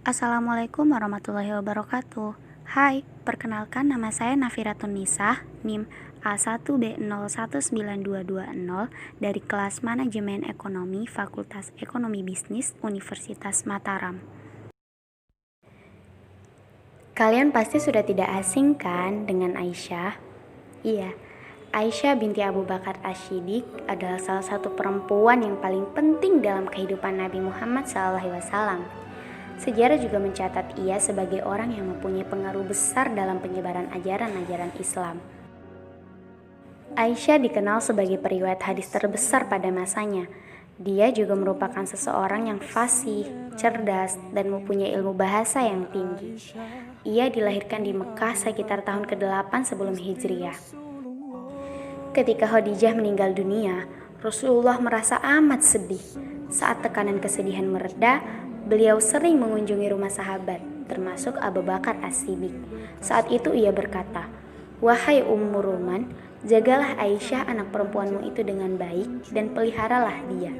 Assalamualaikum warahmatullahi wabarakatuh. Hai, perkenalkan nama saya Nafiratun Nisah, NIM A1B019220 dari kelas Manajemen Ekonomi Fakultas Ekonomi Bisnis Universitas Mataram. Kalian pasti sudah tidak asing kan dengan Aisyah? Iya, Aisyah binti Abu Bakar Asy-Syiddiq adalah salah satu perempuan yang paling penting dalam kehidupan Nabi Muhammad SAW. Sejarah juga mencatat ia sebagai orang yang mempunyai pengaruh besar dalam penyebaran ajaran-ajaran Islam. Aisyah dikenal sebagai periwayat hadis terbesar pada masanya. Dia juga merupakan seseorang yang fasih, cerdas, dan mempunyai ilmu bahasa yang tinggi. Ia dilahirkan di Mekah sekitar tahun ke-8 sebelum Hijriah. Ketika Khadijah meninggal dunia, Rasulullah merasa amat sedih. Saat tekanan kesedihan mereda, beliau sering mengunjungi rumah sahabat, termasuk Abu Bakar As-Siddiq. Saat itu ia berkata, "Wahai Ummu Ruman, jagalah Aisyah anak perempuanmu itu dengan baik dan peliharalah dia."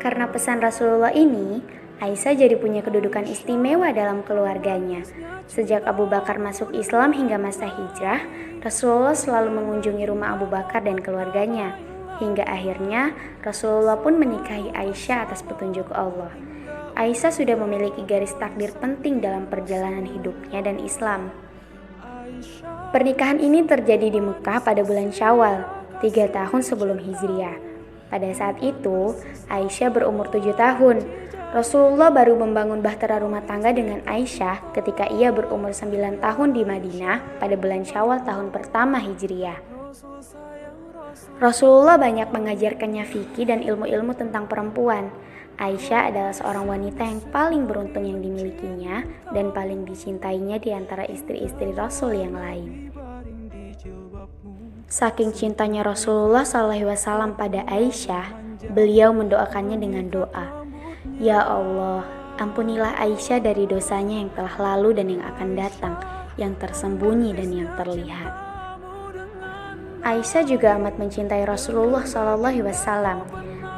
Karena pesan Rasulullah ini, Aisyah jadi punya kedudukan istimewa dalam keluarganya. Sejak Abu Bakar masuk Islam hingga masa hijrah, Rasulullah selalu mengunjungi rumah Abu Bakar dan keluarganya. Hingga akhirnya Rasulullah pun menikahi Aisyah atas petunjuk Allah. Aisyah sudah memiliki garis takdir penting dalam perjalanan hidupnya dan Islam. Pernikahan ini terjadi di Mekah pada bulan Syawal, 3 tahun sebelum Hijriah. Pada saat itu, Aisyah berumur 7 tahun. Rasulullah baru membangun bahtera rumah tangga dengan Aisyah ketika ia berumur 9 tahun di Madinah pada bulan Syawal tahun pertama Hijriah. Rasulullah banyak mengajarkannya fikih dan ilmu-ilmu tentang perempuan. Aisyah adalah seorang wanita yang paling beruntung yang dimilikinya dan paling dicintainya di antara istri-istri Rasul yang lain. Saking cintanya Rasulullah SAW pada Aisyah, beliau mendoakannya dengan doa, "Ya Allah, ampunilah Aisyah dari dosanya yang telah lalu dan yang akan datang, yang tersembunyi dan yang terlihat." Aisyah juga amat mencintai Rasulullah SAW.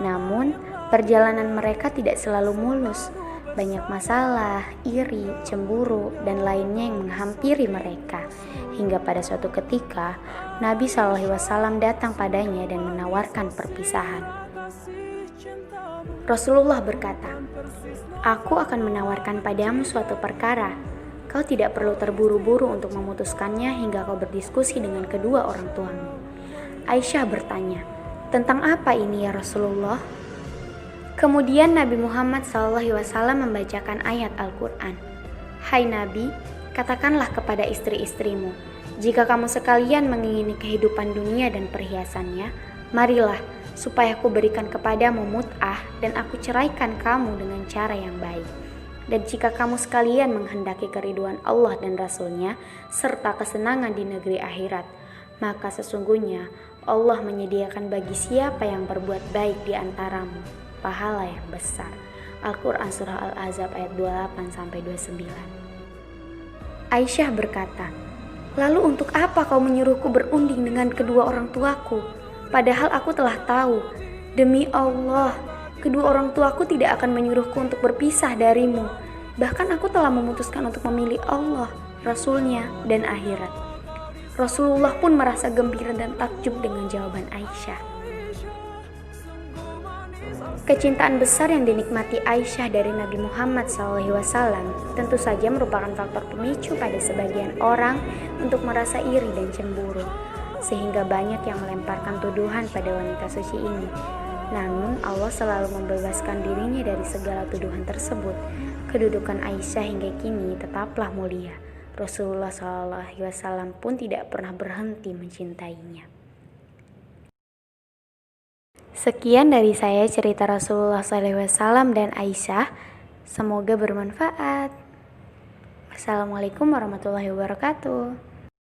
Namun, perjalanan mereka tidak selalu mulus. Banyak masalah, iri, cemburu, dan lainnya yang menghampiri mereka. Hingga pada suatu ketika, Nabi SAW datang padanya dan menawarkan perpisahan. Rasulullah berkata, "Aku akan menawarkan padamu suatu perkara. Kau tidak perlu terburu-buru untuk memutuskannya hingga kau berdiskusi dengan kedua orang tuamu." Aisyah bertanya, "Tentang apa ini ya Rasulullah?" Kemudian Nabi Muhammad SAW membacakan ayat Al-Quran. "Hai Nabi, katakanlah kepada istri-istrimu, jika kamu sekalian mengingini kehidupan dunia dan perhiasannya, marilah supaya aku berikan kepadamu mut'ah dan aku ceraikan kamu dengan cara yang baik. Dan jika kamu sekalian menghendaki keriduan Allah dan Rasul-Nya serta kesenangan di negeri akhirat, maka sesungguhnya Allah menyediakan bagi siapa yang berbuat baik di antaramu pahala yang besar." Al-Quran Surah Al-Ahzab ayat 28-29. Aisyah berkata, "Lalu untuk apa kau menyuruhku berunding dengan kedua orang tuaku? Padahal aku telah tahu, demi Allah, kedua orang tuaku tidak akan menyuruhku untuk berpisah darimu. Bahkan aku telah memutuskan untuk memilih Allah, Rasul-Nya, dan akhirat." Rasulullah pun merasa gembira dan takjub dengan jawaban Aisyah. Kecintaan besar yang dinikmati Aisyah dari Nabi Muhammad SAW tentu saja merupakan faktor pemicu pada sebagian orang untuk merasa iri dan cemburu, sehingga banyak yang melemparkan tuduhan pada wanita suci ini. Namun Allah selalu membebaskan dirinya dari segala tuduhan tersebut. Kedudukan Aisyah hingga kini tetaplah mulia. Rasulullah SAW pun tidak pernah berhenti mencintainya. Sekian dari saya cerita Rasulullah SAW dan Aisyah. Semoga bermanfaat. Wassalamualaikum warahmatullahi wabarakatuh.